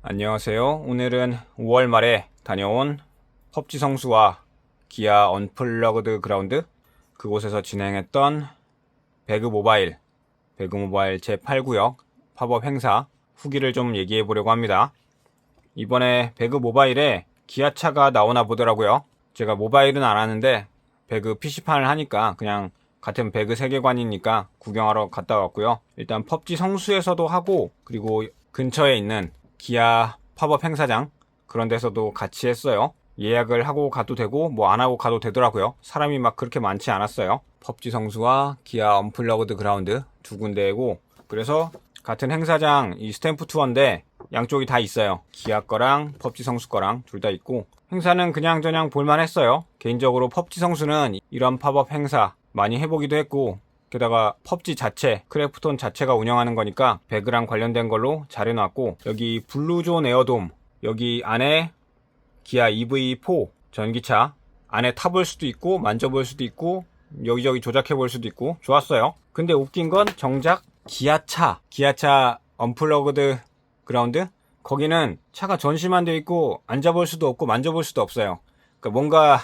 안녕하세요. 오늘은 5월 말에 다녀온 펍지 성수와 기아 언플러그드 그라운드 그곳에서 진행했던 배그모바일 제8구역 팝업 행사 후기를 좀 얘기해 보려고 합니다. 이번에 배그모바일에 기아차가 나오나 보더라고요. 제가 모바일은 안 하는데 배그 PC판을 하니까 그냥 같은 배그 세계관이니까 구경하러 갔다 왔고요. 일단 펍지 성수에서도 하고 그리고 근처에 있는 기아 팝업 행사장 그런 데서도 같이 했어요. 예약을 하고 가도 되고 뭐 안 하고 가도 되더라고요. 사람이 막 그렇게 많지 않았어요. 펍지 성수와 기아 언플러그드 그라운드 두 군데고, 그래서 같은 행사장 이 스탬프 투어인데 양쪽이 다 있어요. 기아 거랑 펍지 성수 거랑 둘 다 있고, 행사는 그냥저냥 볼만했어요. 개인적으로 펍지 성수는 이런 팝업 행사 많이 해보기도 했고, 게다가 펍지 자체, 크래프톤 자체가 운영하는 거니까 배그랑 관련된 걸로 잘 해놨고, 여기 블루존 에어돔, 여기 안에 기아 EV4 전기차 안에 타볼 수도 있고 만져볼 수도 있고 여기저기 조작해볼 수도 있고 좋았어요. 근데 웃긴 건 정작 기아차 언플러그드 그라운드 거기는 차가 전시만 돼 있고 앉아볼 수도 없고 만져볼 수도 없어요. 그러니까 뭔가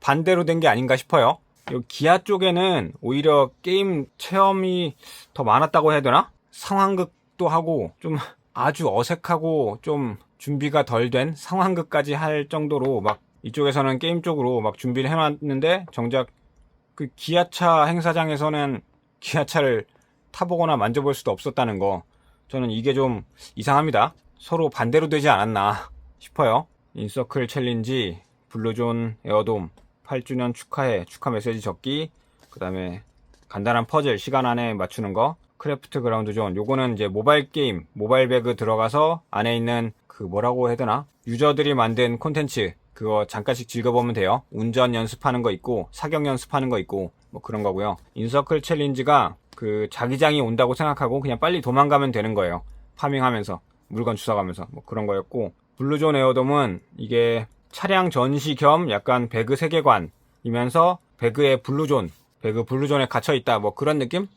반대로 된 게 아닌가 싶어요. 이 기아 쪽에는 오히려 게임 체험이 더 많았다고 해야 되나? 상황극도 하고 좀 아주 어색하고 좀 준비가 덜 된 상황극까지 할 정도로 막 이쪽에서는 게임 쪽으로 막 준비를 해놨는데 정작 그 기아차 행사장에서는 기아차를 타보거나 만져볼 수도 없었다는 거, 저는 이게 좀 이상합니다. 서로 반대로 되지 않았나 싶어요. 인서클 챌린지, 블루존 에어돔 8주년 축하해 축하 메시지 적기, 그 다음에 간단한 퍼즐 시간 안에 맞추는 거, 크래프트 그라운드 존, 요거는 이제 모바일 게임, 모바일 배그 들어가서 안에 있는 그 뭐라고 해야 되나? 유저들이 만든 콘텐츠, 그거 잠깐씩 즐겨보면 돼요. 운전 연습하는 거 있고, 사격 연습하는 거 있고, 뭐 그런 거고요. 인서클 챌린지가 그 자기장이 온다고 생각하고 그냥 빨리 도망가면 되는 거예요. 파밍하면서, 물건 주워가면서, 뭐 그런 거였고, 블루존 에어돔은 이게 차량 전시 겸 약간 배그 세계관이면서 배그의 배그 블루존에 갇혀있다, 뭐 그런 느낌?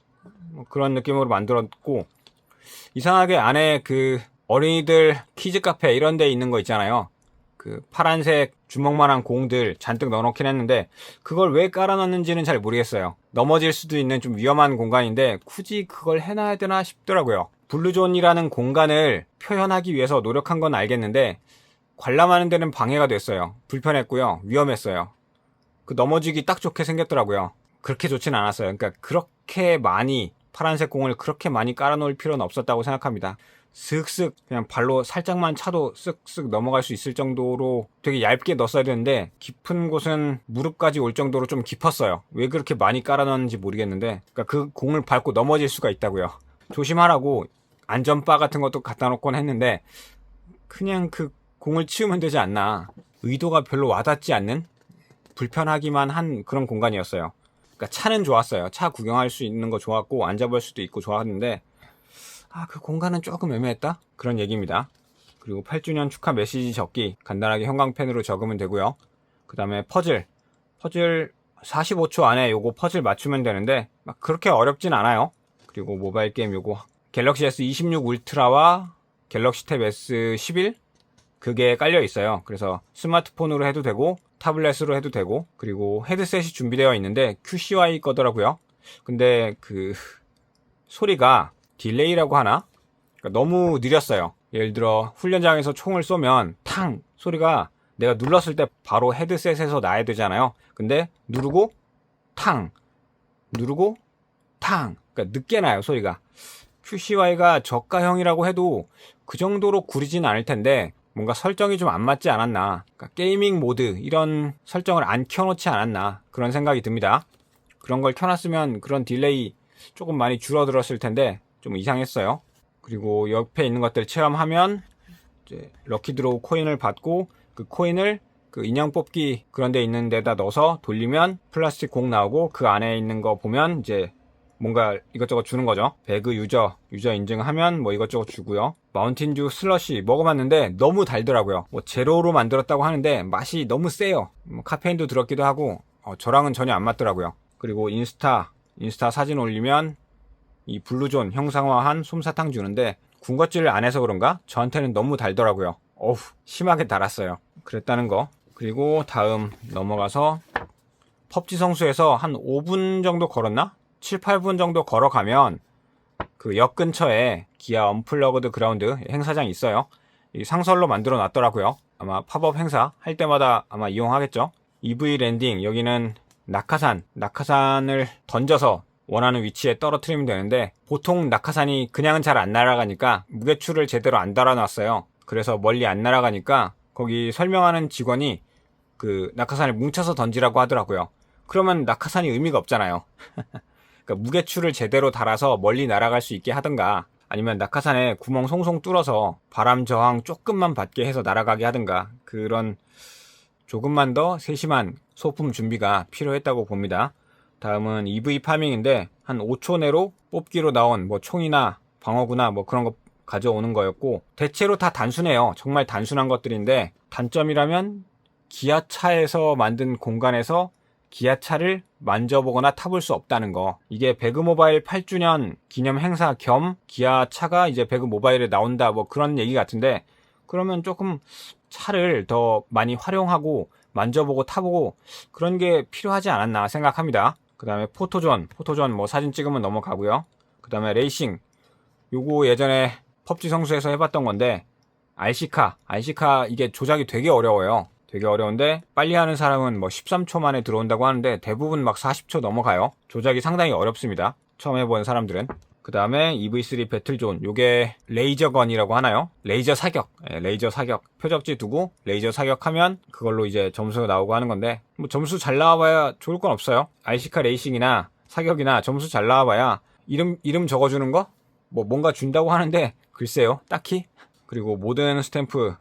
뭐 그런 느낌으로 만들었고, 이상하게 안에 그 어린이들 키즈 카페 이런 데 있는 거 있잖아요. 그 파란색 주먹만한 공들 잔뜩 넣어놓긴 했는데 그걸 왜 깔아놨는지는 잘 모르겠어요. 넘어질 수도 있는 좀 위험한 공간인데 굳이 그걸 해놔야 되나 싶더라고요. 블루존이라는 공간을 표현하기 위해서 노력한 건 알겠는데 관람하는 데는 방해가 됐어요. 불편했고요. 위험했어요. 그 넘어지기 딱 좋게 생겼더라고요. 그렇게 좋진 않았어요. 그러니까 그렇게 많이 파란색 공을 그렇게 많이 깔아놓을 필요는 없었다고 생각합니다. 슥슥 그냥 발로 살짝만 차도 쓱쓱 넘어갈 수 있을 정도로 되게 얇게 넣었어야 되는데 깊은 곳은 무릎까지 올 정도로 좀 깊었어요. 왜 그렇게 많이 깔아놨는지 모르겠는데, 그러니까 그 공을 밟고 넘어질 수가 있다고요. 조심하라고 안전바 같은 것도 갖다 놓곤 했는데 그냥 그 공을 치우면 되지 않나. 의도가 별로 와닿지 않는, 불편하기만 한 그런 공간이었어요. 그러니까 차는 좋았어요. 차 구경할 수 있는 거 좋았고 앉아볼 수도 있고 좋았는데 그 공간은 조금 애매했다? 그런 얘기입니다. 그리고 8주년 축하 메시지 적기 간단하게 형광펜으로 적으면 되고요. 그 다음에 퍼즐 45초 안에 요거 퍼즐 맞추면 되는데 막 그렇게 어렵진 않아요. 그리고 모바일 게임 요거 갤럭시 S26 울트라와 갤럭시 탭 S11 그게 깔려 있어요. 그래서 스마트폰으로 해도 되고 타블렛으로 해도 되고, 그리고 헤드셋이 준비되어 있는데 QCY 거더라고요. 근데 그 소리가 딜레이라고 하나? 그러니까 너무 느렸어요. 예를 들어 훈련장에서 총을 쏘면 탕 소리가 내가 눌렀을 때 바로 헤드셋에서 나야 되잖아요. 근데 누르고 탕, 누르고 탕, 그러니까 늦게 나요 소리가. QCY가 저가형이라고 해도 그 정도로 구리진 않을 텐데 뭔가 설정이 좀 안 맞지 않았나. 그러니까 게이밍 모드 이런 설정을 안 켜놓지 않았나 그런 생각이 듭니다. 그런 걸 켜놨으면 그런 딜레이 조금 많이 줄어들었을 텐데 좀 이상했어요. 그리고 옆에 있는 것들 체험하면 이제 럭키드로우 코인을 받고 그 코인을 그 인형 뽑기 그런 데 있는 데다 넣어서 돌리면 플라스틱 공 나오고 그 안에 있는 거 보면 이제 뭔가 이것저것 주는 거죠. 배그 유저 인증하면 뭐 이것저것 주고요. 마운틴듀 슬러시 먹어봤는데 너무 달더라고요. 뭐 제로로 만들었다고 하는데 맛이 너무 세요. 뭐 카페인도 들었기도 하고 저랑은 전혀 안 맞더라고요. 그리고 인스타 사진 올리면 이 블루존 형상화한 솜사탕 주는데 군것질을 안 해서 그런가 저한테는 너무 달더라고요. 어우, 심하게 달았어요. 그랬다는 거. 그리고 다음 넘어가서 펍지 성수에서 한 5분 정도 걸었나? 7, 8분 정도 걸어가면 그 역 근처에 기아 언플러그드 그라운드 행사장이 있어요. 이 상설로 만들어 놨더라고요. 아마 팝업 행사 할 때마다 아마 이용하겠죠. EV 랜딩, 여기는 낙하산을 던져서 원하는 위치에 떨어뜨리면 되는데 보통 낙하산이 그냥은 잘 안 날아가니까 무게추를 제대로 안 달아놨어요. 그래서 멀리 안 날아가니까 거기 설명하는 직원이 그 낙하산을 뭉쳐서 던지라고 하더라고요. 그러면 낙하산이 의미가 없잖아요. 그러니까 무게추를 제대로 달아서 멀리 날아갈 수 있게 하든가 아니면 낙하산에 구멍 송송 뚫어서 바람 저항 조금만 받게 해서 날아가게 하든가 그런 조금만 더 세심한 소품 준비가 필요했다고 봅니다. 다음은 EV 파밍인데 한 5초 내로 뽑기로 나온 뭐 총이나 방어구나 뭐 그런 거 가져오는 거였고 대체로 다 단순해요. 정말 단순한 것들인데 단점이라면 기아차에서 만든 공간에서 기아차를 만져보거나 타볼 수 없다는 거. 이게 배그모바일 8주년 기념 행사 겸 기아차가 이제 배그모바일에 나온다 뭐 그런 얘기 같은데 그러면 조금 차를 더 많이 활용하고 만져보고 타보고 그런 게 필요하지 않았나 생각합니다. 그 다음에 포토존 뭐 사진 찍으면 넘어가고요. 그 다음에 레이싱, 요거 예전에 펍지 성수에서 해봤던 건데 RC카 이게 조작이 되게 어려워요. 되게 어려운데 빨리 하는 사람은 뭐 13초 만에 들어온다고 하는데 대부분 막 40초 넘어가요. 조작이 상당히 어렵습니다. 처음 해본 사람들은. 그 다음에 EV3 배틀존, 요게 레이저건이라고 하나요? 레이저 사격. 표적지 두고 레이저 사격하면 그걸로 이제 점수가 나오고 하는 건데 뭐 점수 잘 나와봐야 좋을 건 없어요. RC카 레이싱이나 사격이나 점수 잘 나와봐야 이름 적어주는 거? 뭐 뭔가 준다고 하는데 글쎄요, 딱히. 그리고 모든 스탬프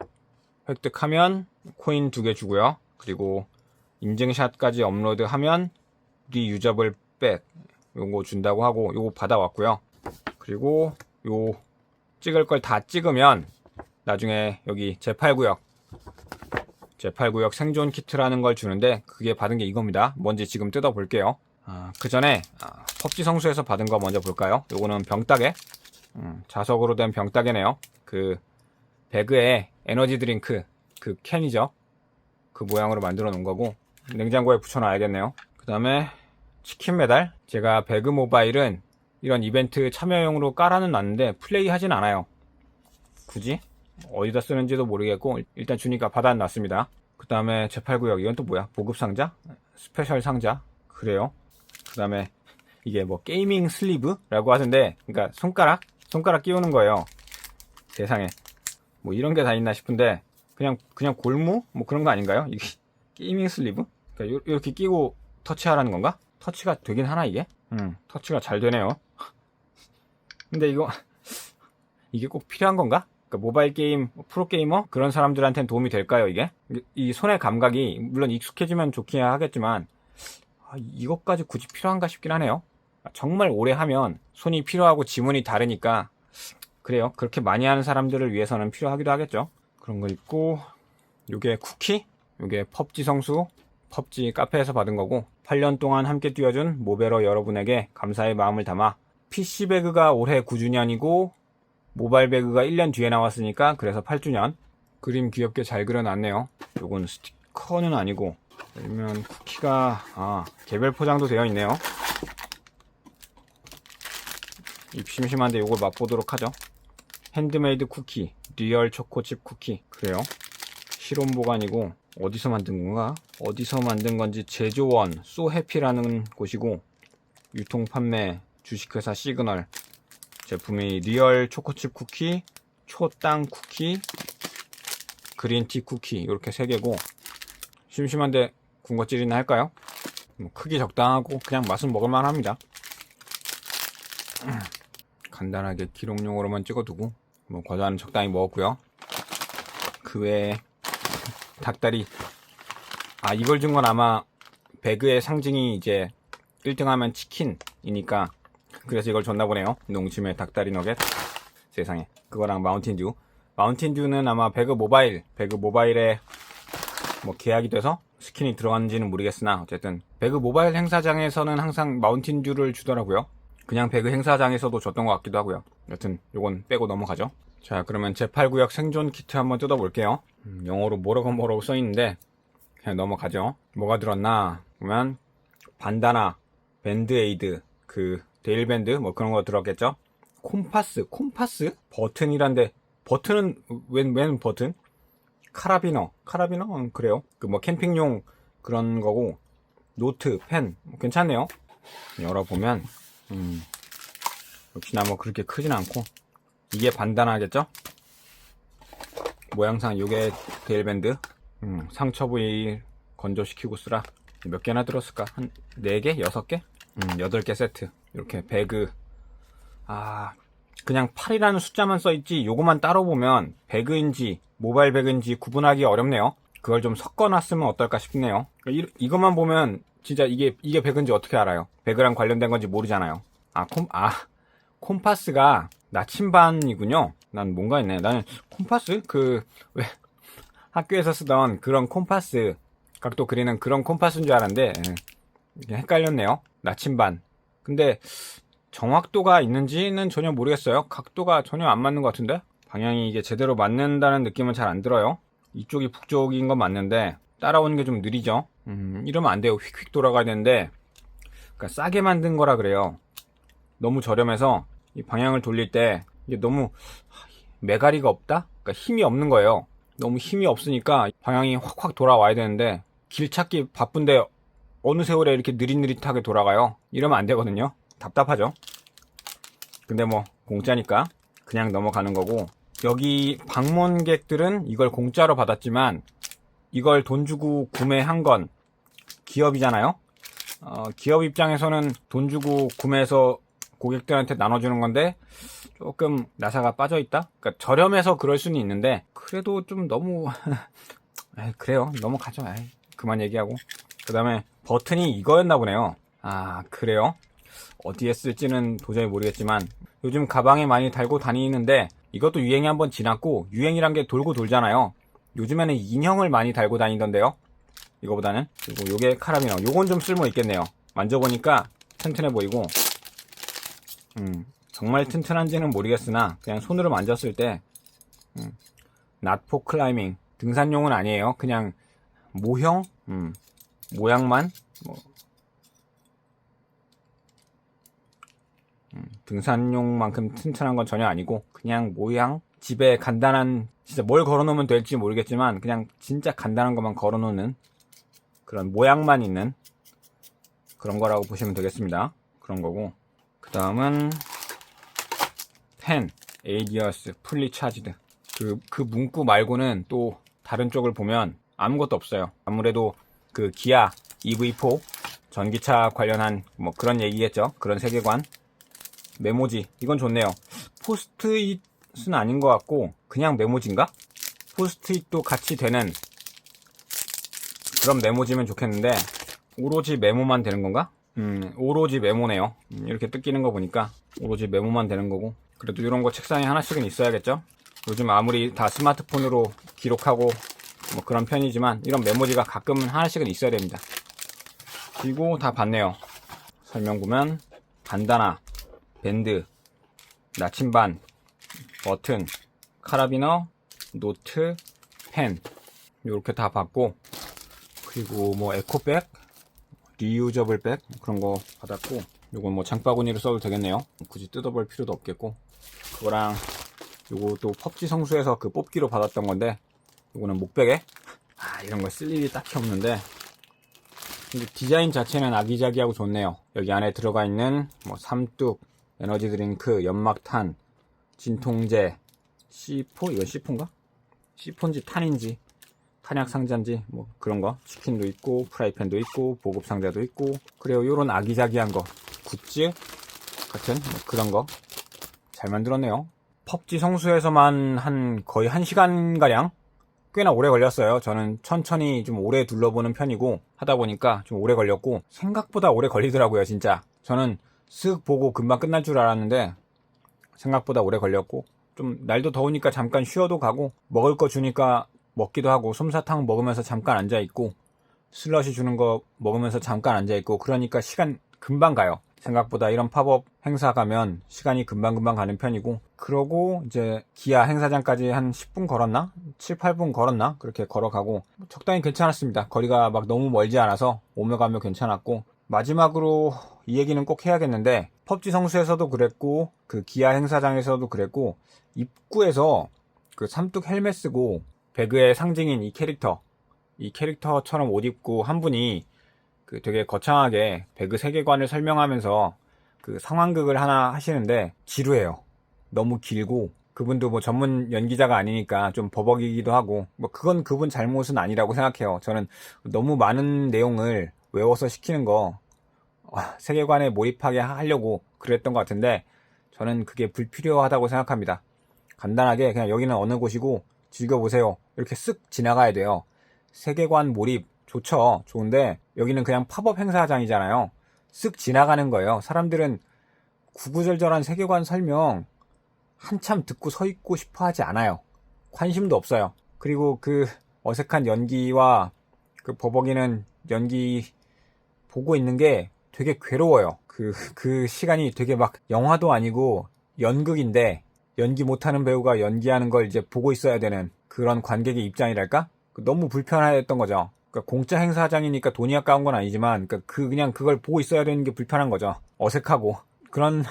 획득하면 코인 2개 주고요. 그리고 인증샷까지 업로드하면 리유저블 백 요거 준다고 하고 요거 받아왔고요. 그리고 요 찍을 걸 다 찍으면 나중에 여기 제8구역 생존 키트라는 걸 주는데 그게 받은 게 이겁니다. 뭔지 지금 뜯어볼게요. 그 전에 펍지 성수에서 받은 거 먼저 볼까요? 요거는 병따개, 자석으로 된 병따개네요. 그 배그에 에너지 드링크 그 캔이죠. 그 모양으로 만들어 놓은 거고 냉장고에 붙여놔야겠네요. 그 다음에 치킨 메달. 제가 배그 모바일은 이런 이벤트 참여용으로 깔아는 놨는데 플레이 하진 않아요. 굳이 어디다 쓰는지도 모르겠고 일단 주니까 받아놨습니다. 그 다음에 제8구역, 이건 또 뭐야? 보급 상자? 스페셜 상자? 그래요. 그 다음에 이게 뭐 게이밍 슬리브라고 하던데 그러니까 손가락 끼우는 거예요. 세상에 뭐 이런 게 다 있나 싶은데 그냥 골무? 뭐 그런 거 아닌가요? 이게 게이밍 슬리브? 그러니까 이렇게 끼고 터치하라는 건가? 터치가 되긴 하나 이게? 터치가 잘 되네요. 근데 이게 꼭 필요한 건가? 그러니까 모바일 게임 프로게이머 그런 사람들한테는 도움이 될까요 이게? 이 손의 감각이 물론 익숙해지면 좋긴 하겠지만 이것까지 굳이 필요한가 싶긴 하네요. 정말 오래 하면 손이 필요하고 지문이 다르니까 그래요. 그렇게 많이 하는 사람들을 위해서는 필요하기도 하겠죠. 그런 거 있고 요게 쿠키? 요게 펍지 성수 펍지 카페에서 받은 거고 8년 동안 함께 뛰어준 모베러 여러분에게 감사의 마음을 담아 PC배그가 올해 9주년이고 모바일 배그가 1년 뒤에 나왔으니까 그래서 8주년. 그림 귀엽게 잘 그려놨네요. 요건 스티커는 아니고 그러면 쿠키가 개별 포장도 되어 있네요. 입 심심한데 요걸 맛보도록 하죠. 핸드메이드 쿠키, 리얼 초코칩 쿠키. 그래요. 실온 보관이고 어디서 만든 건가? 어디서 만든 건지 제조원 소해피라는 곳이고 유통 판매 주식회사 시그널. 제품이 리얼 초코칩 쿠키, 초땅 쿠키, 그린티 쿠키 이렇게 3개고 심심한데 군것질이나 할까요? 뭐 크기 적당하고 그냥 맛은 먹을만 합니다. 간단하게 기록용으로만 찍어두고 뭐 과자는 적당히 먹었고요. 그 외에 닭다리. 이걸 준 건 아마 배그의 상징이 이제 1등하면 치킨이니까 그래서 이걸 줬나 보네요. 농심의 닭다리 너겟. 세상에. 그거랑 마운틴듀는 아마 배그 모바일에 뭐 계약이 돼서 스킨이 들어갔는지는 모르겠으나 어쨌든 배그 모바일 행사장에서는 항상 마운틴듀를 주더라고요. 그냥 배그 행사장에서도 줬던 것 같기도 하고요. 여튼 요건 빼고 넘어가죠. 자, 그러면 제8구역 생존 키트 한번 뜯어볼게요. 영어로 뭐라고 써있는데 그냥 넘어가죠. 뭐가 들었나 보면 반다나, 밴드에이드, 그 데일밴드 뭐 그런 거 들었겠죠. 콤파스? 버튼이란데 버튼은 웬 버튼? 카라비너 그래요. 그 뭐 캠핑용 그런 거고. 노트, 펜 괜찮네요. 열어보면 역시나 뭐 그렇게 크진 않고 이게 반다나겠죠? 모양상 요게 데일밴드. 상처 부위 건조시키고 쓰라. 몇 개나 들었을까? 한 4개? 6개? 8개 세트. 이렇게 배그. 그냥 8이라는 숫자만 써있지 요거만 따로 보면 배그인지 모바일 배그인지 구분하기 어렵네요. 그걸 좀 섞어놨으면 어떨까 싶네요. 이것만 보면 진짜 이게 배그인지 어떻게 알아요? 배그랑 관련된 건지 모르잖아요. 콤파스가 나침반이군요. 난 뭔가 있네. 나는 콤파스? 왜 학교에서 쓰던 그런 콤파스, 각도 그리는 그런 콤파스인 줄 알았는데 헷갈렸네요. 나침반. 근데 정확도가 있는지는 전혀 모르겠어요. 각도가 전혀 안 맞는 것 같은데? 방향이 이게 제대로 맞는다는 느낌은 잘 안 들어요. 이쪽이 북쪽인 건 맞는데 따라오는 게 좀 느리죠. 이러면 안 돼요. 휙휙 돌아가야 되는데, 그러니까 싸게 만든 거라 그래요. 너무 저렴해서 이 방향을 돌릴 때 이게 너무 메가리가 없다? 그러니까 힘이 없는 거예요. 너무 힘이 없으니까 방향이 확확 돌아와야 되는데 길 찾기 바쁜데 어느 세월에 이렇게 느릿느릿하게 돌아가요. 이러면 안 되거든요. 답답하죠. 근데 뭐 공짜니까 그냥 넘어가는 거고, 여기 방문객들은 이걸 공짜로 받았지만 이걸 돈 주고 구매한 건 기업이잖아요. 기업 입장에서는 돈 주고 구매해서 고객들한테 나눠주는 건데 조금 나사가 빠져있다? 그러니까 저렴해서 그럴 수는 있는데 그래도 좀 너무 그래요. 넘어가죠. 그만 얘기하고. 그 다음에 버튼이 이거였나 보네요. 그래요? 어디에 쓸지는 도저히 모르겠지만 요즘 가방에 많이 달고 다니는데 이것도 유행이 한번 지났고, 유행이란 게 돌고 돌잖아요. 요즘에는 인형을 많이 달고 다니던데요. 이거보다는. 그리고 요게 카라비너. 요건 좀 쓸모 있겠네요. 만져보니까 튼튼해 보이고, 정말 튼튼한지는 모르겠으나 그냥 손으로 만졌을 때 not for climbing, 등산용은 아니에요. 그냥 모형, 모양만 뭐 등산용만큼 튼튼한 건 전혀 아니고 그냥 모양, 집에 간단한, 진짜 뭘 걸어놓으면 될지 모르겠지만 그냥 진짜 간단한 것만 걸어놓는 그런 모양만 있는 그런 거라고 보시면 되겠습니다. 그런 거고, 그 다음은 펜, 에이디어스, 풀리 차지드. 그 문구 말고는 또 다른 쪽을 보면 아무것도 없어요. 아무래도 그 기아 EV4 전기차 관련한 뭐 그런 얘기겠죠. 그런 세계관. 메모지, 이건 좋네요. 포스트잇은 아닌 것 같고 그냥 메모지인가? 포스트잇도 같이 되는 그런 메모지면 좋겠는데 오로지 메모만 되는 건가? 오로지 메모네요. 이렇게 뜯기는 거 보니까 오로지 메모만 되는 거고, 그래도 이런 거 책상에 하나씩은 있어야겠죠? 요즘 아무리 다 스마트폰으로 기록하고 뭐 그런 편이지만 이런 메모지가 가끔은 하나씩은 있어야 됩니다. 그리고 다 봤네요. 설명 보면 반다나, 밴드, 나침반, 버튼, 카라비너, 노트, 펜, 이렇게 다 봤고, 그리고 뭐 에코백, 리유저블 백 그런 거 받았고, 요건 뭐 장바구니로 써도 되겠네요. 굳이 뜯어볼 필요도 없겠고, 그거랑 요것도 펍지 성수에서 그 뽑기로 받았던 건데, 요거는 목베개. 이런 거 쓸 일이 딱히 없는데 근데 디자인 자체는 아기자기하고 좋네요. 여기 안에 들어가 있는 뭐 삼뚝, 에너지 드링크, 연막탄, 진통제, C4? 이건 C4인가? C4인지 탄인지 탄약 상자인지 뭐 그런 거, 치킨도 있고 프라이팬도 있고 보급 상자도 있고, 그리고 요런 아기자기한 거 굿즈 같은 뭐 그런 거 잘 만들었네요. 펍지 성수에서만 거의 1시간가량 꽤나 오래 걸렸어요. 저는 천천히 좀 오래 둘러보는 편이고 하다 보니까 좀 오래 걸렸고, 생각보다 오래 걸리더라고요. 진짜 저는 쓱 보고 금방 끝날 줄 알았는데 생각보다 오래 걸렸고, 좀 날도 더우니까 잠깐 쉬어도 가고, 먹을 거 주니까 먹기도 하고, 솜사탕 먹으면서 잠깐 앉아있고, 슬러시 주는 거 먹으면서 잠깐 앉아있고, 그러니까 시간 금방 가요. 생각보다 이런 팝업 행사 가면 시간이 금방금방 가는 편이고, 그러고 이제 기아 행사장까지 한 10분 걸었나? 7, 8분 걸었나? 그렇게 걸어가고 적당히 괜찮았습니다. 거리가 막 너무 멀지 않아서 오며 가며 괜찮았고, 마지막으로 이 얘기는 꼭 해야겠는데, 펍지 성수에서도 그랬고 그 기아 행사장에서도 그랬고, 입구에서 그 삼뚝 헬멧 쓰고 배그의 상징인 이 캐릭터처럼 옷 입고 한 분이 그 되게 거창하게 배그 세계관을 설명하면서 그 상황극을 하나 하시는데 지루해요. 너무 길고, 그분도 뭐 전문 연기자가 아니니까 좀 버벅이기도 하고, 뭐 그건 그분 잘못은 아니라고 생각해요. 저는 너무 많은 내용을 외워서 시키는 거 세계관에 몰입하게 하려고 그랬던 것 같은데, 저는 그게 불필요하다고 생각합니다. 간단하게 그냥 여기는 어느 곳이고 즐겨보세요, 이렇게 쓱 지나가야 돼요. 세계관 몰입 좋죠. 좋은데 여기는 그냥 팝업 행사장이잖아요. 쓱 지나가는 거예요. 사람들은 구구절절한 세계관 설명 한참 듣고 서 있고 싶어 하지 않아요. 관심도 없어요. 그리고 그 어색한 연기와 그 버벅이는 연기 보고 있는 게 되게 괴로워요. 그 시간이 되게 막 영화도 아니고 연극인데, 연기 못하는 배우가 연기하는 걸 이제 보고 있어야 되는 그런 관객의 입장이랄까? 너무 불편했던 거죠. 그러니까 공짜 행사장이니까 돈이 아까운 건 아니지만, 그러니까 그냥 그걸 보고 있어야 되는 게 불편한 거죠. 어색하고. 그런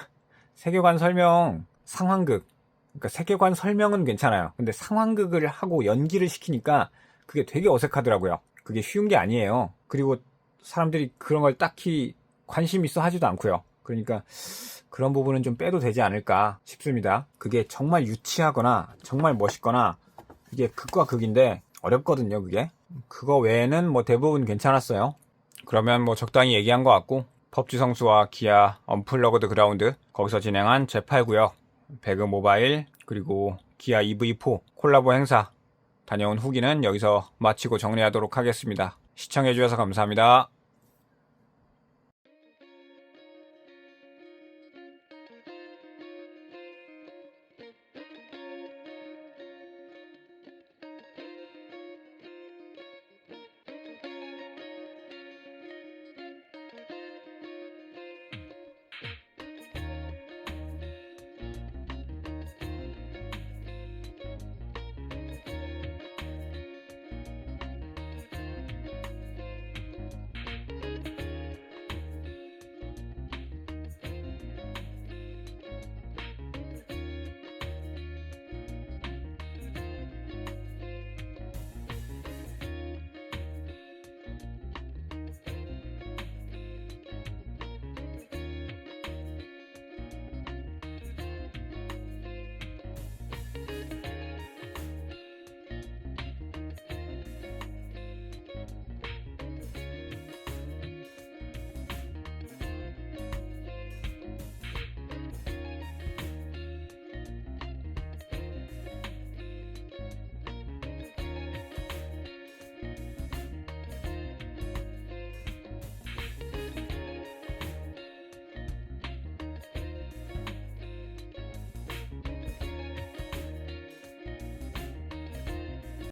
세계관 설명, 상황극. 그러니까 세계관 설명은 괜찮아요. 근데 상황극을 하고 연기를 시키니까 그게 되게 어색하더라고요. 그게 쉬운 게 아니에요. 그리고 사람들이 그런 걸 딱히 관심 있어 하지도 않고요. 그러니까 그런 부분은 좀 빼도 되지 않을까 싶습니다. 그게 정말 유치하거나 정말 멋있거나 이게 극과 극인데 어렵거든요, 그게. 그거 외에는 뭐 대부분 괜찮았어요. 그러면 뭐 적당히 얘기한 것 같고, 펍지 성수와 기아 언플러그드 그라운드 거기서 진행한 제8구역 배그 모바일 그리고 기아 EV4 콜라보 행사 다녀온 후기는 여기서 마치고 정리하도록 하겠습니다. 시청해주셔서 감사합니다.